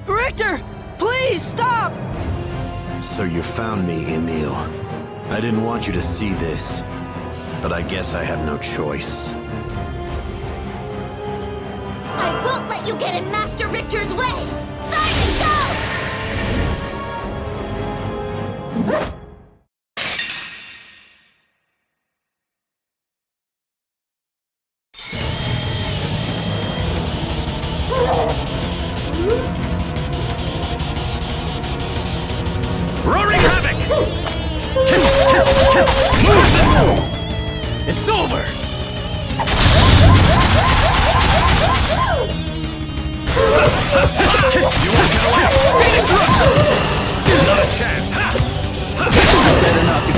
Richter! Please, stop! So you found me, Emil. I didn't want you to see this, but I guess I have no choice. I won't let you get in Master Richter's way! Siren, go! Roaring havoc! It's over! You won't get away! Not a chance! Better not be.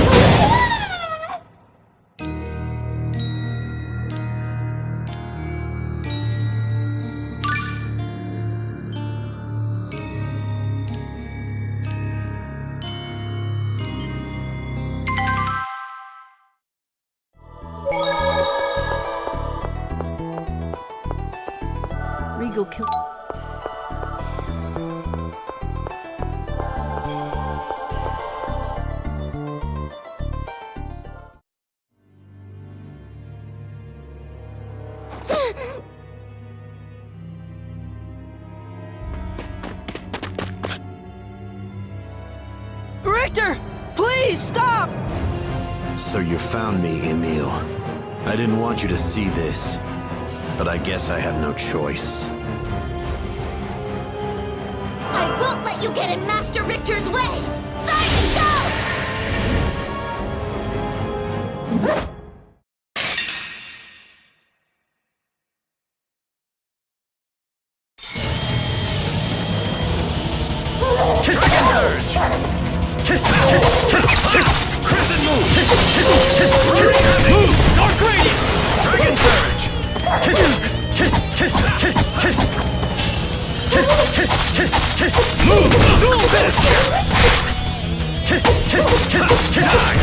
Regal kill. Richter! Please, stop! So you found me, Emil. I didn't want you to see this, but I guess I have no choice. I won't let you get in Master Richter's way! Siren, go! Dragon Surge! Crescent Move! Move! Dark Radiance! Dragon Surge! Move! Dual Fist! Die!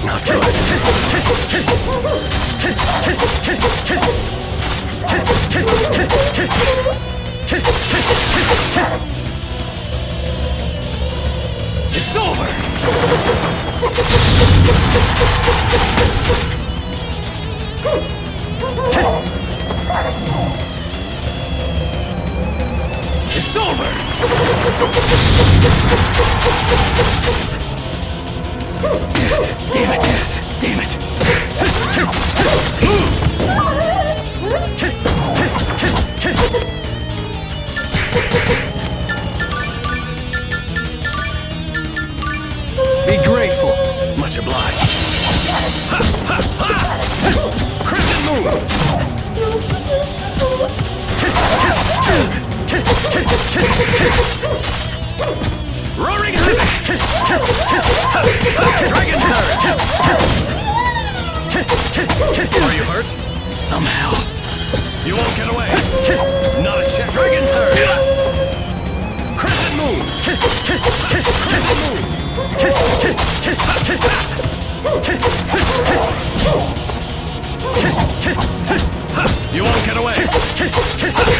Not good. It's over! It's over! Damn it! Damn it! Be grateful. Much obliged. Ha, ha, ha. Crescent Moon! Roaring havoc! Dragon Surge! Are you hurt? Somehow. You won't get away. Not a chance. Dragon Surge! Crescent Moon! Crescent Moon! You won't get away!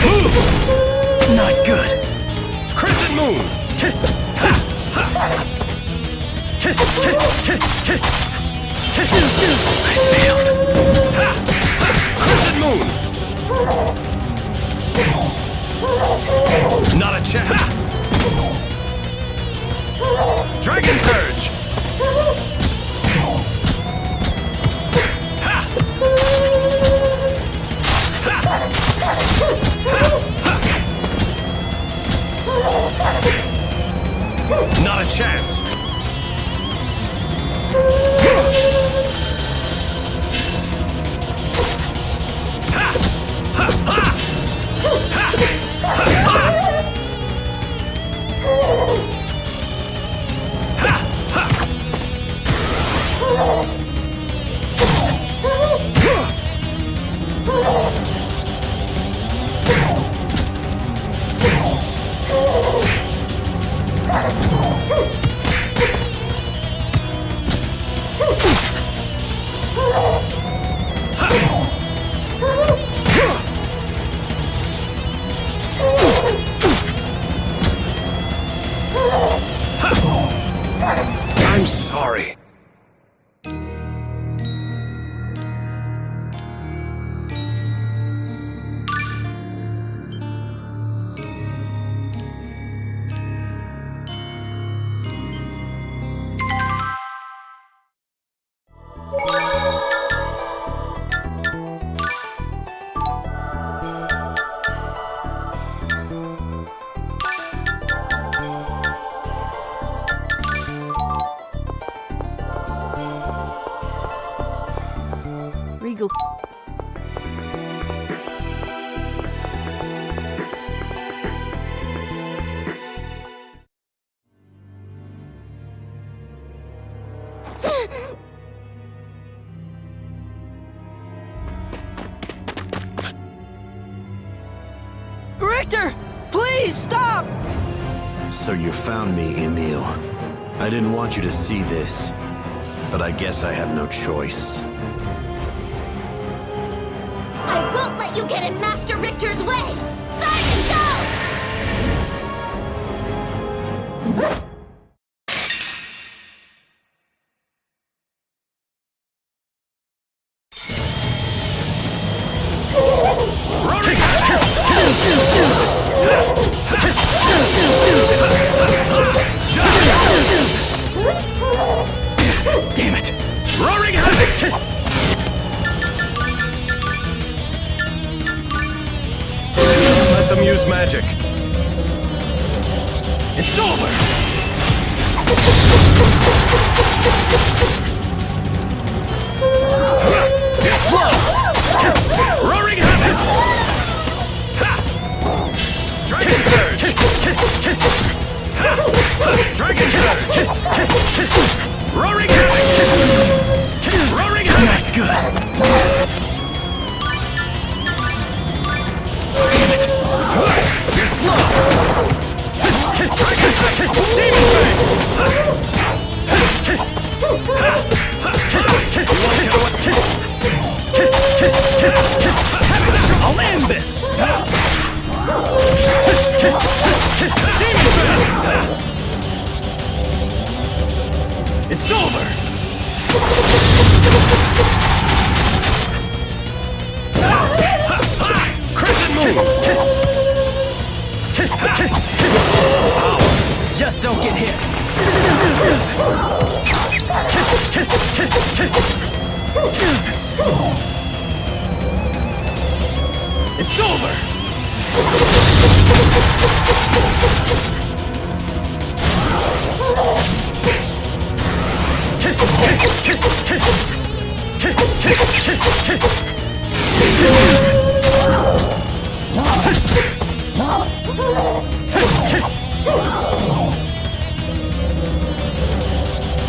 Move! Not good. Crescent Moon! I failed. Crescent Moon! Not a chance. Dragon Surge! Ha! Ha! Not a chance. Ha! Ha! Ha! Ha! Ha! Ha! Ha! I'm sorry. Regal. Richter! Please stop! So you found me, Emil. I didn't want you to see this, but I guess I have no choice. I won't let you get in Master Richter's way! Siren, go! Damn it! Roaring havoc! Let them use magic. It's over! It's slow! Roaring havoc! Ha! Dragon surge! Ha! Dragon surge! Roaring havoc! Roaring havoc! Good. Damn it! You're slow! Dragon surge! Demon fang! I'll end this! Demon fang! It's over! Crescent moon! Just don't get hit! It's over!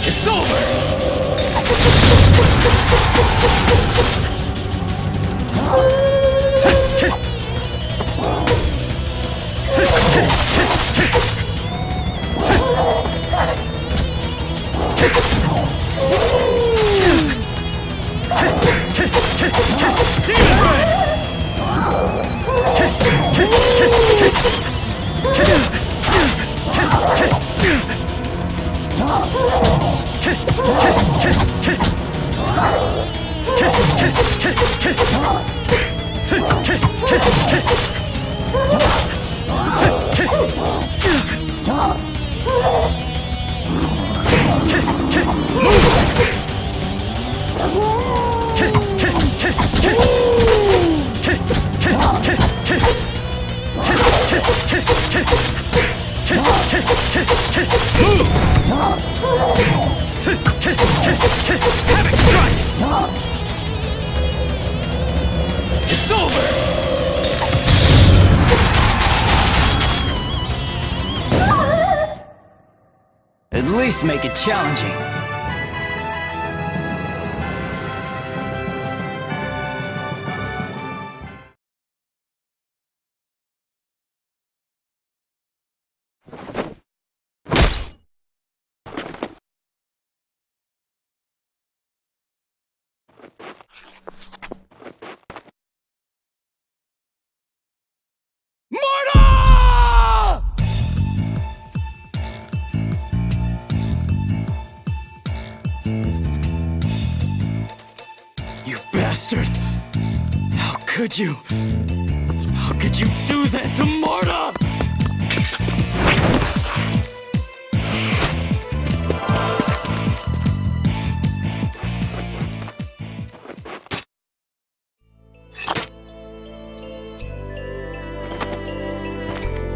It's over! Havoc strike! It's over! At least make it challenging. bastard! How could you? How could you do that to Marta?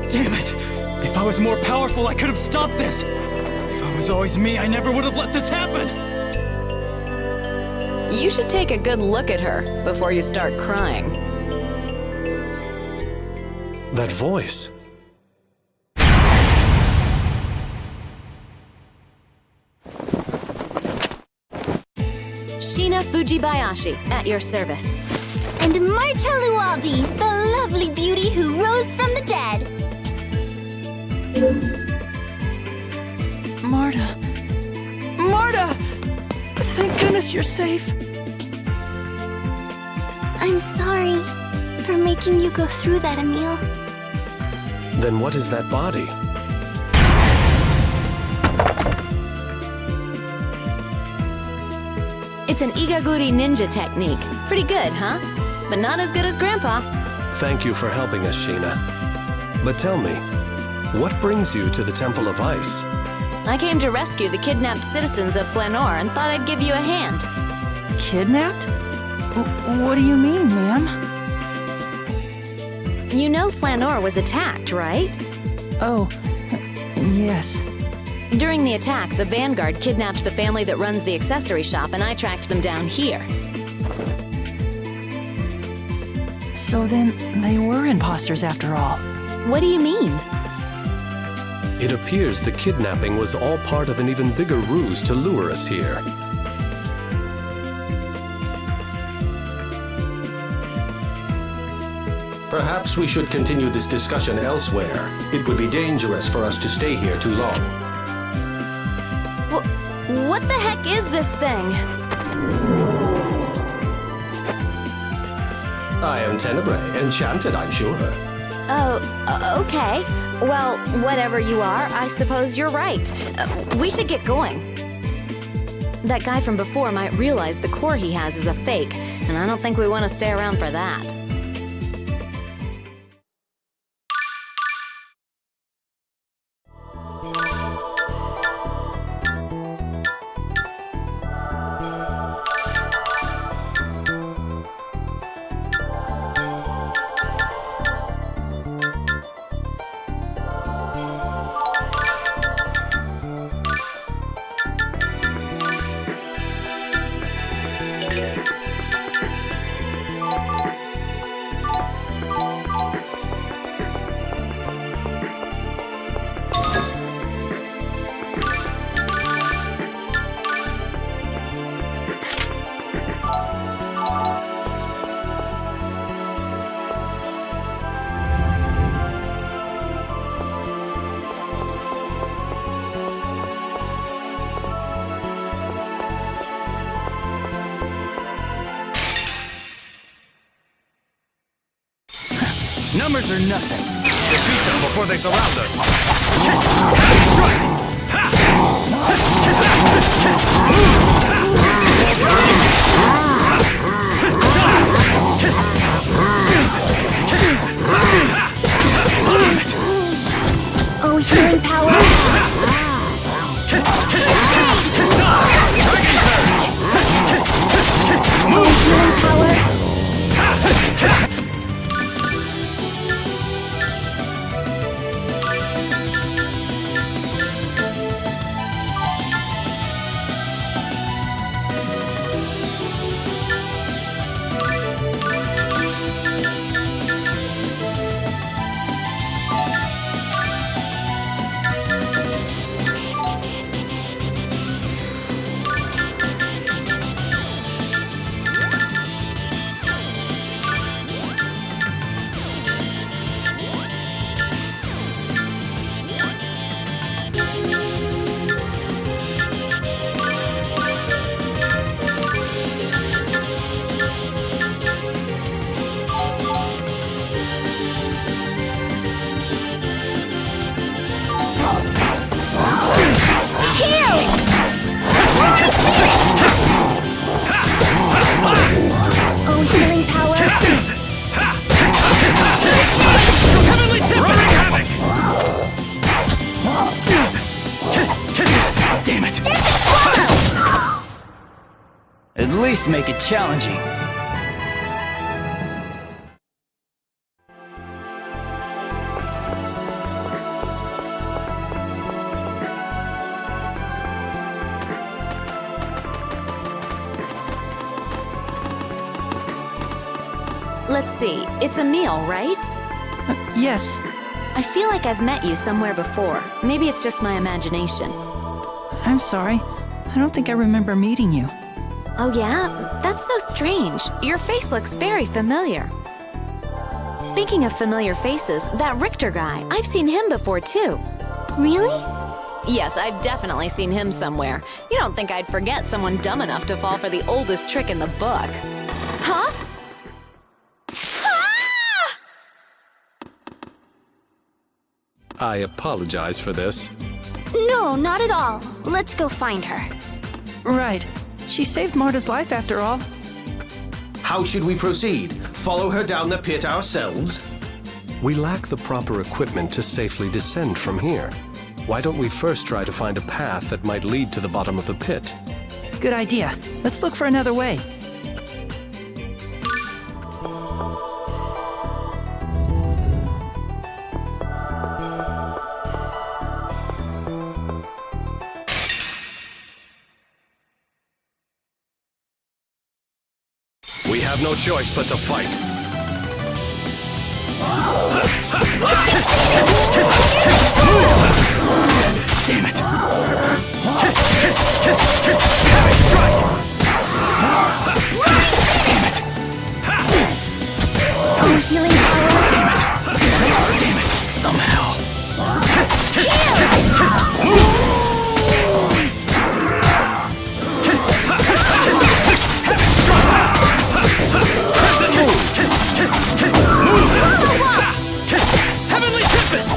Damn it! If I was more powerful, I could have stopped this! If I was always me, I never would have let this happen! You should take a good look at her before you start crying. That voice. Sheena Fujibayashi, at your service. And Marta Lualdi, the lovely beauty who rose from the dead. Marta. Marta! Thank goodness you're safe. I'm sorry for making you go through that, Emil. Then what is that body? It's an Igaguri ninja technique. Pretty good, huh? But not as good as Grandpa. Thank you for helping us, Sheena. But tell me, what brings you to the Temple of Ice? I came to rescue the kidnapped citizens of Flanor and thought I'd give you a hand. Kidnapped? What do you mean, ma'am? You know Flanor was attacked, right? Oh, yes. During the attack, the Vanguard kidnapped the family that runs the accessory shop, and I tracked them down here. So then, they were imposters after all. What do you mean? It appears the kidnapping was all part of an even bigger ruse to lure us here. Perhaps we should continue this discussion elsewhere. It would be dangerous for us to stay here too long. What the heck is this thing? I am Tenebrae, enchanted, I'm sure. Oh, okay. Well, whatever you are, I suppose you're right. We should get going. That guy from before might realize the core he has is a fake, and I don't think we want to stay around for that. Numbers are nothing. Defeat them before they surround us! Oh, healing power! Oh, healing power! it! At least make it challenging. Let's see, it's Emil, right? Yes. I feel like I've met you somewhere before. Maybe it's just my imagination. I'm sorry. I don't think I remember meeting you. Oh yeah? That's so strange. Your face looks very familiar. Speaking of familiar faces, that Richter guy, I've seen him before too. Really? Yes, I've definitely seen him somewhere. You don't think I'd forget someone dumb enough to fall for the oldest trick in the book. Huh? I apologize for this. No, not at all. Let's go find her. Right. She saved Marta's life after all. How should we proceed? Follow her down the pit ourselves? We lack the proper equipment to safely descend from here. Why don't we first try to find a path that might lead to the bottom of the pit? Good idea. Let's look for another way. We have no choice but to fight. Damn it! Heavy strike! Damn it! Oh, healing power. Damn it! Damn it! Somehow. Heavenly Tempest!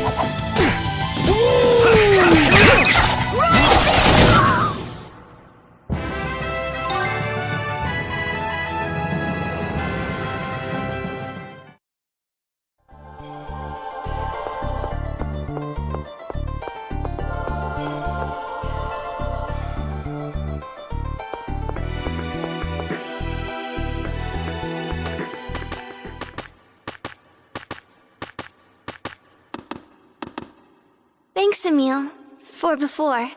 Thanks, Emil. For before.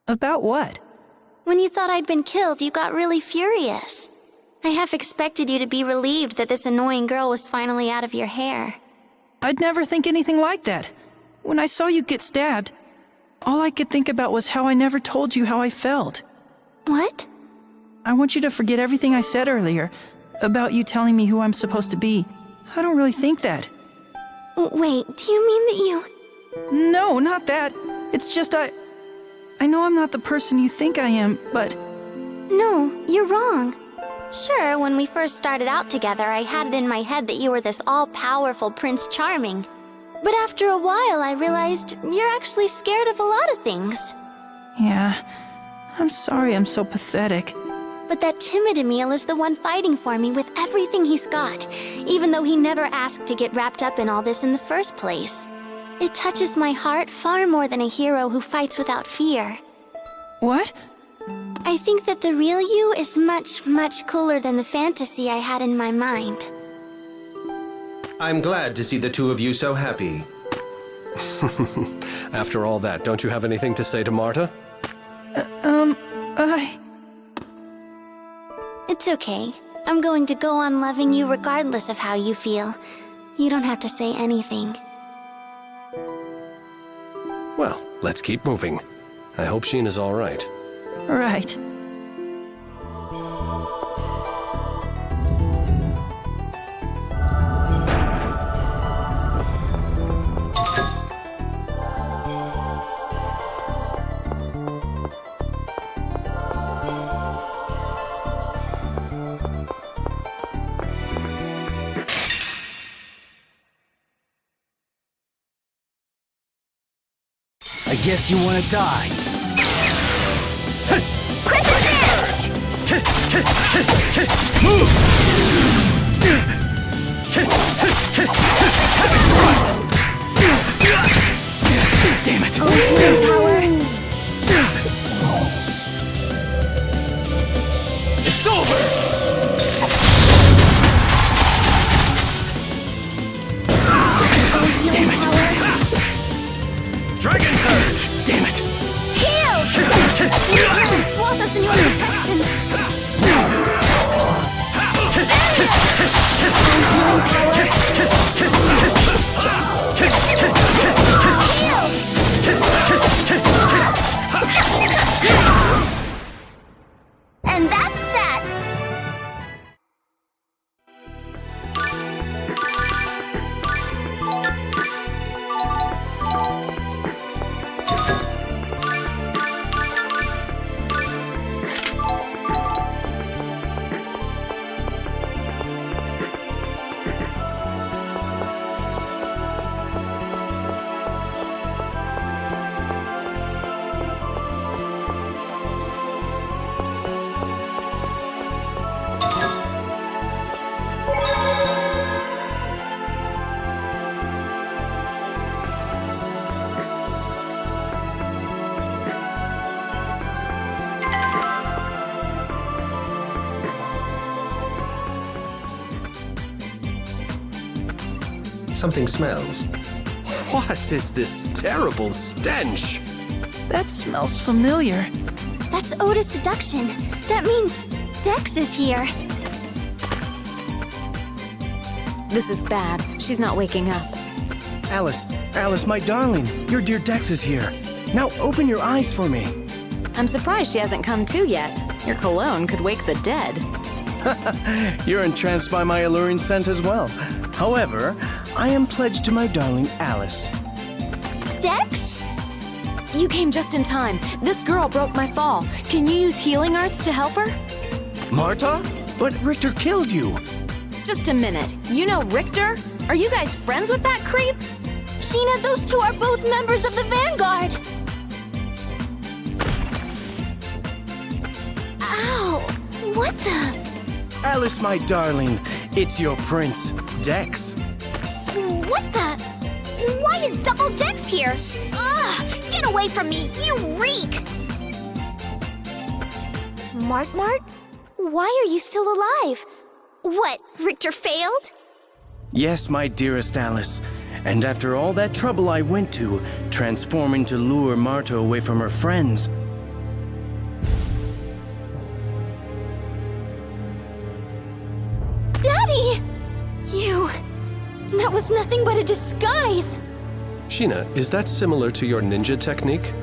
About what? When you thought I'd been killed, you got really furious. I half expected you to be relieved that this annoying girl was finally out of your hair. I'd never think anything like that. When I saw you get stabbed, all I could think about was how I never told you how I felt. What? I want you to forget everything I said earlier about you telling me who I'm supposed to be. I don't really think that. Wait, do you mean that you... No, not that. It's just I know I'm not the person you think I am, but... No, you're wrong. Sure, when we first started out together, I had it in my head that you were this all-powerful Prince Charming. But after a while, I realized you're actually scared of a lot of things. Yeah, I'm sorry I'm so pathetic. But that timid Emil is the one fighting for me with everything he's got, even though he never asked to get wrapped up in all this in the first place. It touches my heart far more than a hero who fights without fear. What? I think that the real you is much, much cooler than the fantasy I had in my mind. I'm glad to see the two of you so happy. After all that, don't you have anything to say to Marta? It's okay. I'm going to go on loving you regardless of how you feel. You don't have to say anything. Well, let's keep moving. I hope Sheena's all right. Right. I guess you want to die. Move! Damn it! Oh, healing power. Dragon Surge! Damn it! Heal! Swathe us in your protection. And that's that! Something smells. What is this terrible stench? That smells familiar. That's Oda's seduction. That means Dex is here. This is bad. She's not waking up. Alice, my darling, your dear Dex is here. Now open your eyes for me. I'm surprised she hasn't come to yet. Your cologne could wake the dead. You're entranced by my alluring scent as well. However, I am pledged to my darling Alice. Dex? You came just in time. This girl broke my fall. Can you use healing arts to help her? Marta? But Richter killed you. Just a minute. You know Richter? Are you guys friends with that creep? Sheena, those two are both members of the Vanguard. Ow! What the? Alice, my darling, it's your prince, Dex. What the? Why is Double Dex here? Ugh! Get away from me, you reek! Mart? Why are you still alive? What, Richter failed? Yes, my dearest Alice. And after all that trouble I went to, transforming to lure Marta away from her friends. Daddy! That was nothing but a disguise! Sheena, is that similar to your ninja technique?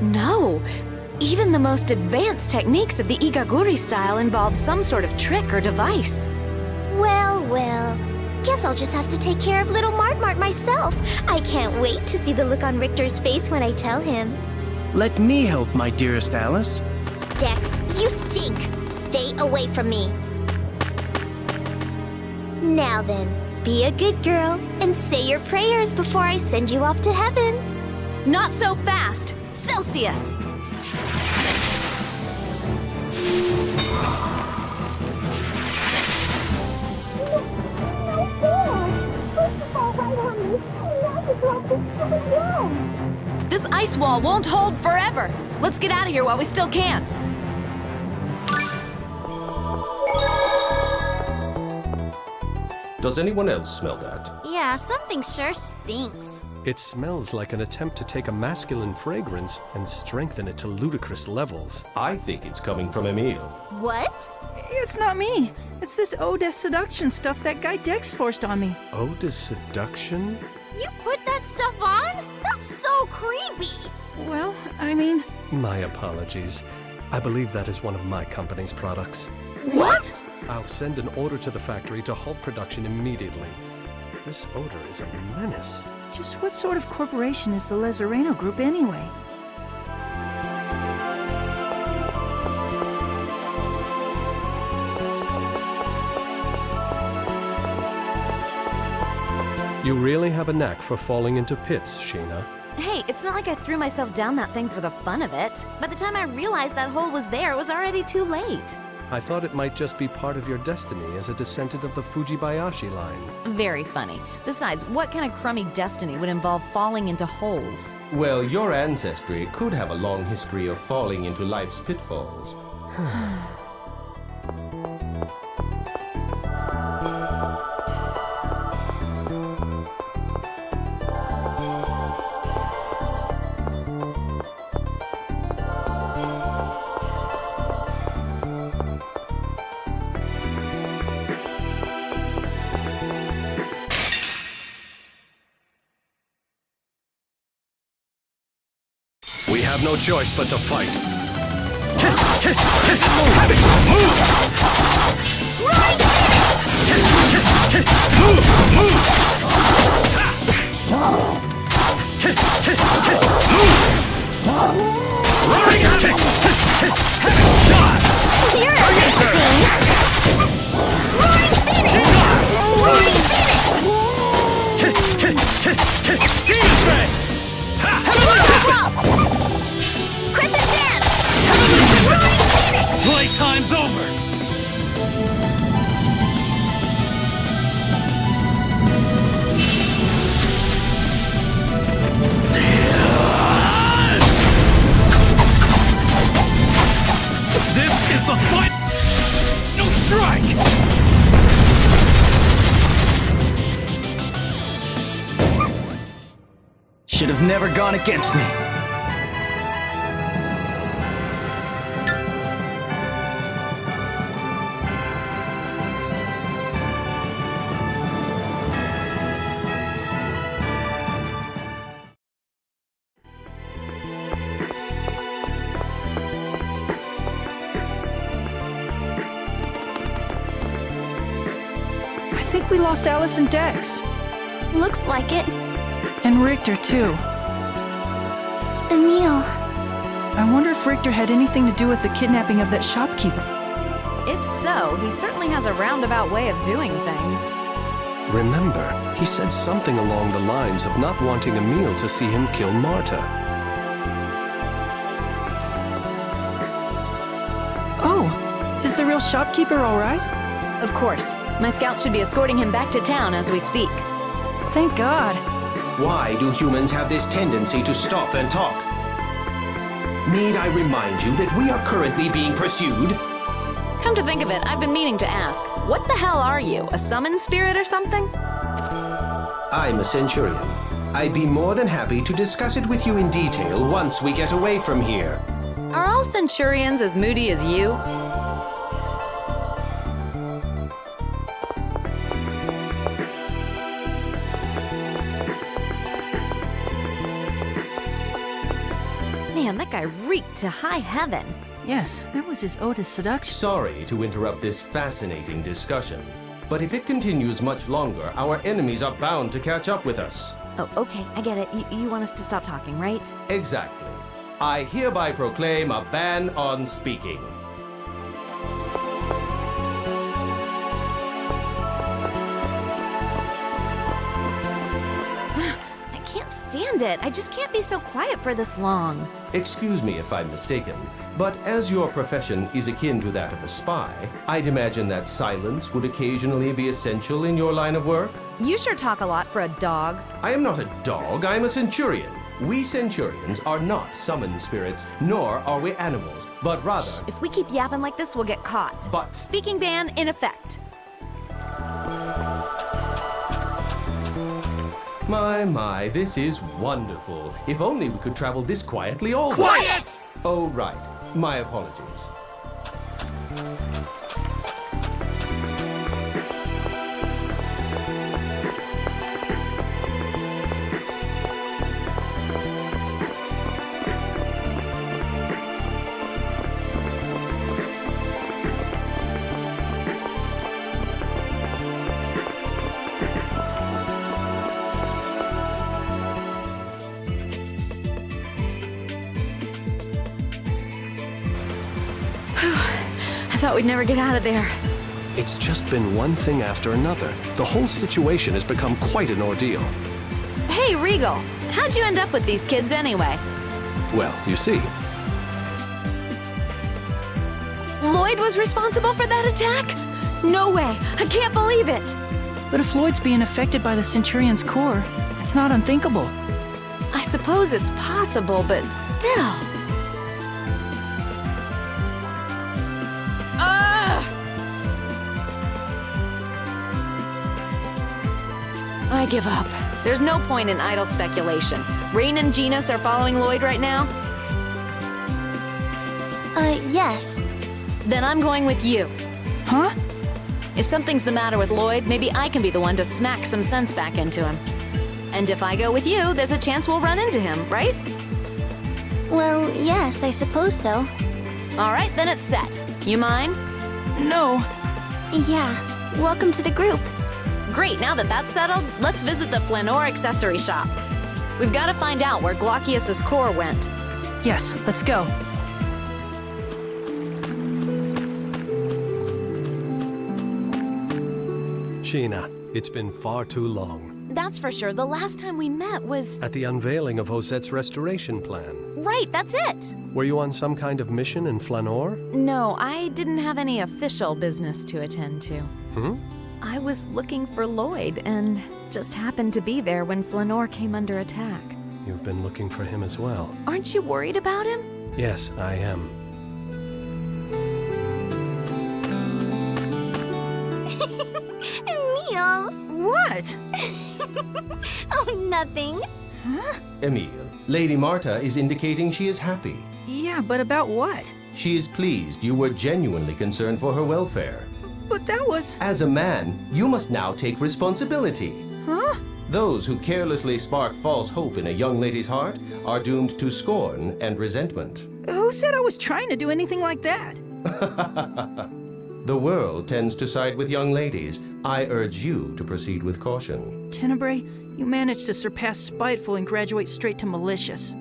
No. Even the most advanced techniques of the Igaguri style involve some sort of trick or device. Well. Guess I'll just have to take care of little Mart myself. I can't wait to see the look on Richter's face when I tell him. Let me help, my dearest Alice. Dex, you stink! Stay away from me. Now then, be a good girl and say your prayers before I send you off to heaven. Not so fast! Celsius! This ice wall won't hold forever! Let's get out of here while we still can! Does anyone else smell that? Yeah, something sure stinks. It smells like an attempt to take a masculine fragrance and strengthen it to ludicrous levels. I think it's coming from Emil. What? It's not me. It's this Oda seduction stuff that guy Dex forced on me. Oda seduction? You put that stuff on? That's so creepy! Well, I mean... My apologies. I believe that is one of my company's products. What? I'll send an order to the factory to halt production immediately. This odor is a menace. Just what sort of corporation is the Lezareno Group anyway? You really have a knack for falling into pits, Sheena. Hey, it's not like I threw myself down that thing for the fun of it. By the time I realized that hole was there, it was already too late. I thought it might just be part of your destiny as a descendant of the Fujibayashi line. Very funny. Besides, what kind of crummy destiny would involve falling into holes? Well, your ancestry could have a long history of falling into life's pitfalls. We have no choice but to fight. Playtime's over! This is the final strike! Should have never gone against me. I think we lost Alice and Dex. Looks like it. And Richter, too. Emil. I wonder if Richter had anything to do with the kidnapping of that shopkeeper. If so, he certainly has a roundabout way of doing things. Remember, he said something along the lines of not wanting Emil to see him kill Marta. Oh, is the real shopkeeper all right? Of course. My scouts should be escorting him back to town as we speak. Thank God. Why do humans have this tendency to stop and talk? Need I remind you that we are currently being pursued? Come to think of it, I've been meaning to ask. What the hell are you? A summon spirit or something? I'm a Centurion. I'd be more than happy to discuss it with you in detail once we get away from here. Are all Centurions as moody as you? Man, that guy reeked to high heaven. Yes, that was his ode to seduction. Sorry to interrupt this fascinating discussion, but if it continues much longer, our enemies are bound to catch up with us. Oh, okay, I get it. You want us to stop talking, right? Exactly. I hereby proclaim a ban on speaking. I can't stand it. I just can't be so quiet for this long. Excuse me if I'm mistaken, but as your profession is akin to that of a spy, I'd imagine that silence would occasionally be essential in your line of work? You sure talk a lot for a dog. I am not a dog, I am a Centurion. We Centurions are not summoned spirits, nor are we animals, but rather... If we keep yapping like this, we'll get caught. But... Speaking ban in effect. My, this is wonderful. If only we could travel this quietly all the... Quiet! Oh, right. My apologies. I thought we'd never get out of there. It's just been one thing after another. The whole situation has become quite an ordeal. Hey, Regal, how'd you end up with these kids anyway? Well, you see. Lloyd was responsible for that attack? No way! I can't believe it! But if Lloyd's being affected by the Centurion's core, it's not unthinkable. I suppose it's possible, but still... I give up. There's no point in idle speculation. Rain and Genus are following Lloyd right now? Yes. Then I'm going with you. Huh? If something's the matter with Lloyd, maybe I can be the one to smack some sense back into him. And if I go with you, there's a chance we'll run into him, right? Well, yes, I suppose so. All right, then it's set. You mind? No. Yeah, welcome to the group. Great, now that that's settled, let's visit the Flanor accessory shop. We've got to find out where Glaucius's core went. Yes, let's go. Sheena, it's been far too long. That's for sure. The last time we met was... At the unveiling of Josette's restoration plan. Right, that's it! Were you on some kind of mission in Flanor? No, I didn't have any official business to attend to. I was looking for Lloyd, and just happened to be there when Flanor came under attack. You've been looking for him as well. Aren't you worried about him? Yes, I am. Emil! What? Oh, nothing. Emil, Lady Marta is indicating she is happy. Yeah, but about what? She is pleased you were genuinely concerned for her welfare. But that was... As a man, you must now take responsibility. Huh? Those who carelessly spark false hope in a young lady's heart are doomed to scorn and resentment. Who said I was trying to do anything like that? The world tends to side with young ladies. I urge you to proceed with caution. Tenebrae, you managed to surpass spiteful and graduate straight to malicious.